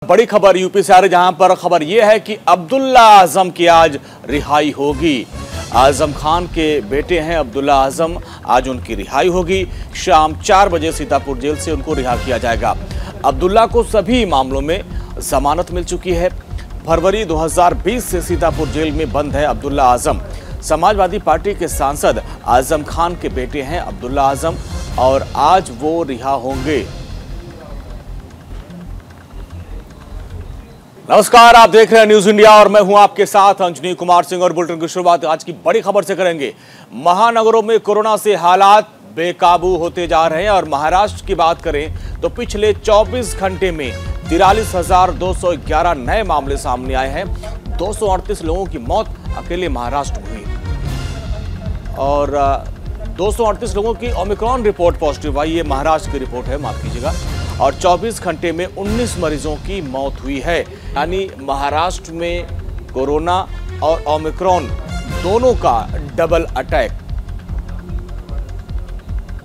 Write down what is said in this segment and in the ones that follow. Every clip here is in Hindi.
बड़ी खबर यूपी से आ रही, जहां पर खबर यह है कि अब्दुल्ला आजम की आज रिहाई होगी। आजम खान के बेटे हैं अब्दुल्ला आजम, आज उनकी रिहाई होगी। शाम 4 बजे सीतापुर जेल से उनको रिहा किया जाएगा। अब्दुल्ला को सभी मामलों में जमानत मिल चुकी है। फरवरी 2020 से सीतापुर जेल में बंद है अब्दुल्ला आजम। समाजवादी पार्टी के सांसद आजम खान के बेटे हैं अब्दुल्ला आजम और आज वो रिहा होंगे। नमस्कार, आप देख रहे हैं न्यूज इंडिया और मैं हूं आपके साथ अंजनी कुमार सिंह। और बुलेटिन की शुरुआत आज की बड़ी खबर से करेंगे। महानगरों में कोरोना से हालात बेकाबू होते जा रहे हैं और महाराष्ट्र की बात करें तो पिछले 24 घंटे में 43,211 नए मामले सामने आए हैं। 238 लोगों की मौत अकेले महाराष्ट्र में हुई और 238 लोगों की ओमिक्रॉन रिपोर्ट पॉजिटिव आई। ये महाराष्ट्र की रिपोर्ट है, माफ कीजिएगा। और 24 घंटे में 19 मरीजों की मौत हुई है। यानी महाराष्ट्र में कोरोना और ओमिक्रॉन दोनों का डबल अटैक।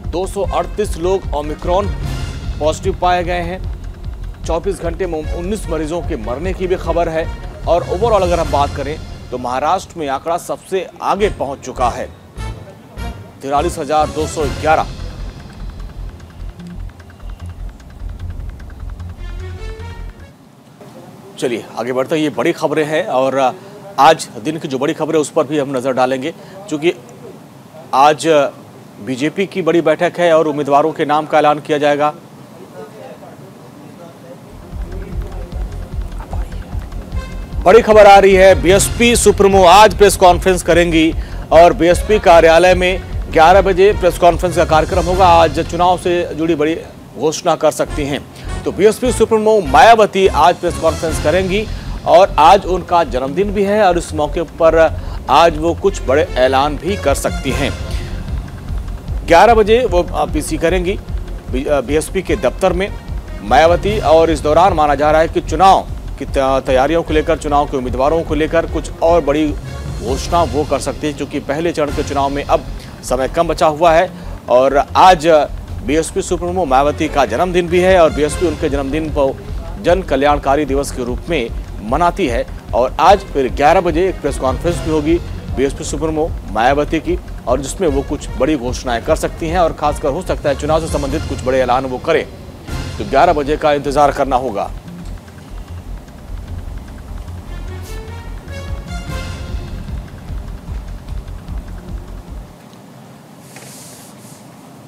238 लोग ओमिक्रॉन पॉजिटिव पाए गए हैं। 24 घंटे में 19 मरीजों के मरने की भी खबर है। और ओवरऑल अगर हम बात करें तो महाराष्ट्र में आंकड़ा सबसे आगे पहुंच चुका है, 43,211। चलिए आगे बढ़ते हैं। ये बड़ी खबरें हैं और आज दिन की जो बड़ी खबर है उस पर भी हम नजर डालेंगे, क्योंकि आज बीजेपी की बड़ी बैठक है और उम्मीदवारों के नाम का ऐलान किया जाएगा। बड़ी खबर आ रही है, बीएसपी सुप्रीमो आज प्रेस कॉन्फ्रेंस करेंगी और बीएसपी कार्यालय में 11 बजे प्रेस कॉन्फ्रेंस का कार्यक्रम होगा। आज चुनाव से जुड़ी बड़ी घोषणा कर सकती हैं। तो बीएसपी सुप्रीमो मायावती आज प्रेस कॉन्फ्रेंस करेंगी और आज उनका जन्मदिन भी है और इस मौके पर आज वो कुछ बड़े ऐलान भी कर सकती हैं। 11 बजे वो पीसी करेंगी बीएसपी के दफ्तर में मायावती। और इस दौरान माना जा रहा है कि चुनाव की तैयारियों को लेकर, चुनाव के उम्मीदवारों को लेकर कुछ और बड़ी घोषणा वो कर सकती है, क्योंकि पहले चरण के चुनाव में अब समय कम बचा हुआ है। और आज बीएसपी सुप्रीमो मायावती का जन्मदिन भी है और बीएसपी उनके जन्मदिन को जन कल्याणकारी दिवस के रूप में मनाती है। और आज फिर 11 बजे एक प्रेस कॉन्फ्रेंस भी होगी बीएसपी सुप्रीमो मायावती की, और जिसमें वो कुछ बड़ी घोषणाएं कर सकती हैं और खासकर हो सकता है चुनाव से संबंधित कुछ बड़े ऐलान वो करें। तो 11 बजे का इंतजार करना होगा।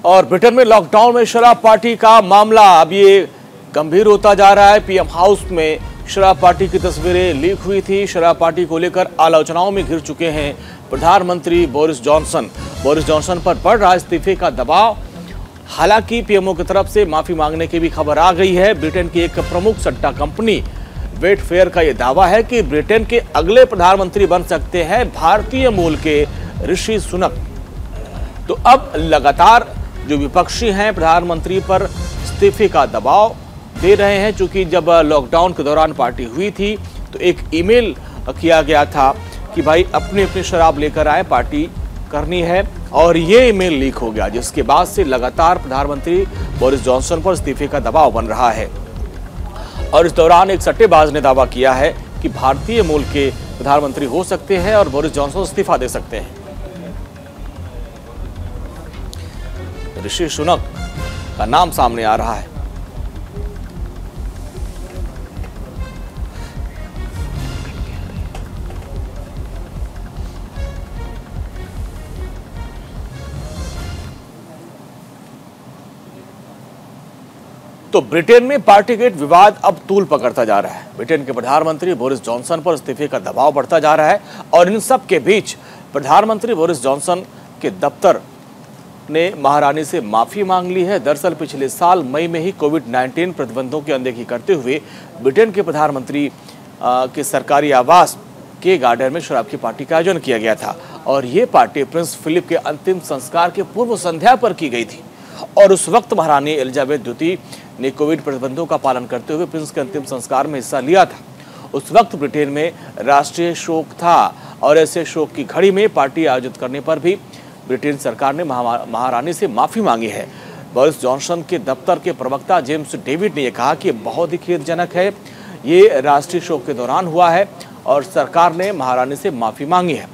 और ब्रिटेन में लॉकडाउन में शराब पार्टी का मामला अब ये गंभीर होता जा रहा है। पीएम हाउस में शराब पार्टी की तस्वीरें लीक हुई थी। शराब पार्टी को लेकर आलोचनाओं में घिर चुके हैं प्रधानमंत्री बोरिस जॉनसन। बोरिस जॉनसन पर बढ़ रहा इस्तीफे का दबाव। हालांकि पीएमओ की तरफ से माफी मांगने की भी खबर आ गई है। ब्रिटेन की एक प्रमुख सट्टा कंपनी वेटफेयर का यह दावा है कि ब्रिटेन के अगले प्रधानमंत्री बन सकते हैं भारतीय मूल के ऋषि सुनक। तो अब लगातार जो विपक्षी हैं प्रधानमंत्री पर इस्तीफे का दबाव दे रहे हैं, क्योंकि जब लॉकडाउन के दौरान पार्टी हुई थी तो एक ईमेल किया गया था कि भाई अपनी अपनी शराब लेकर आए, पार्टी करनी है। और ये ईमेल लीक हो गया, जिसके बाद से लगातार प्रधानमंत्री बोरिस जॉनसन पर इस्तीफे का दबाव बन रहा है। और इस दौरान एक सट्टेबाज ने दावा किया है कि भारतीय मूल के प्रधानमंत्री हो सकते हैं और बोरिस जॉनसन इस्तीफा दे सकते हैं। ऋषि सुनक का नाम सामने आ रहा है। तो ब्रिटेन में पार्टीगेट विवाद अब तूल पकड़ता जा रहा है। ब्रिटेन के प्रधानमंत्री बोरिस जॉनसन पर इस्तीफे का दबाव बढ़ता जा रहा है और इन सब के बीच प्रधानमंत्री बोरिस जॉनसन के दफ्तर ने महारानी से माफी मांग ली है। दरअसल पिछले साल मई में ही कोविड-19 प्रतिबंधों की अनदेखी करते हुए ब्रिटेन के प्रधानमंत्री के सरकारी आवास के गार्डन में शराब की पार्टी का आयोजन किया गया था और ये पार्टी प्रिंस फिलिप के अंतिम संस्कार के पूर्व संध्या पर की गई थी। और उस वक्त महारानी एलिजाबेथ द्वितीय ने कोविड प्रतिबंधों का पालन करते हुए प्रिंस के अंतिम संस्कार में हिस्सा लिया था। उस वक्त ब्रिटेन में राष्ट्रीय शोक था और ऐसे शोक की घड़ी में पार्टी आयोजित करने पर भी ब्रिटेन सरकार ने महारानी से माफी मांगी है। बोरिस जॉनसन के दफ्तर के प्रवक्ता जेम्स डेविड ने यह कहा कि बहुत ही खेदजनक है, ये राष्ट्रीय शोक के दौरान हुआ है और सरकार ने महारानी से माफी मांगी है।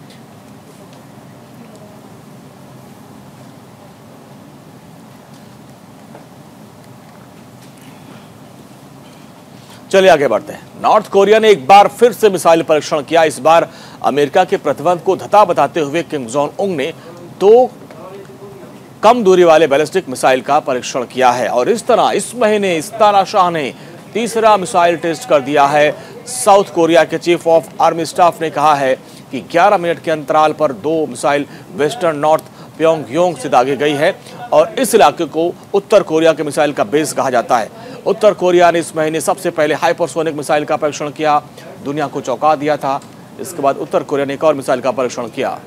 चलिए आगे बढ़ते हैं। नॉर्थ कोरिया ने एक बार फिर से मिसाइल परीक्षण किया। इस बार अमेरिका के प्रतिबंध को धता बताते हुए किम जोंग उन ने 2 कम दूरी वाले बैलिस्टिक मिसाइल का परीक्षण किया है और इस तरह इस महीने इस तानाशाह ने तीसरा मिसाइल टेस्ट कर दिया है। साउथ कोरिया के चीफ ऑफ आर्मी स्टाफ ने कहा है कि 11 मिनट के अंतराल पर 2 मिसाइल वेस्टर्न नॉर्थ प्योंगयांग से दागी गई है और इस इलाके को उत्तर कोरिया के मिसाइल का बेस कहा जाता है। उत्तर कोरिया ने इस महीने सबसे पहले हाइपरसोनिक मिसाइल का परीक्षण किया, दुनिया को चौंका दिया था। इसके बाद उत्तर कोरिया ने एक और मिसाइल का परीक्षण किया।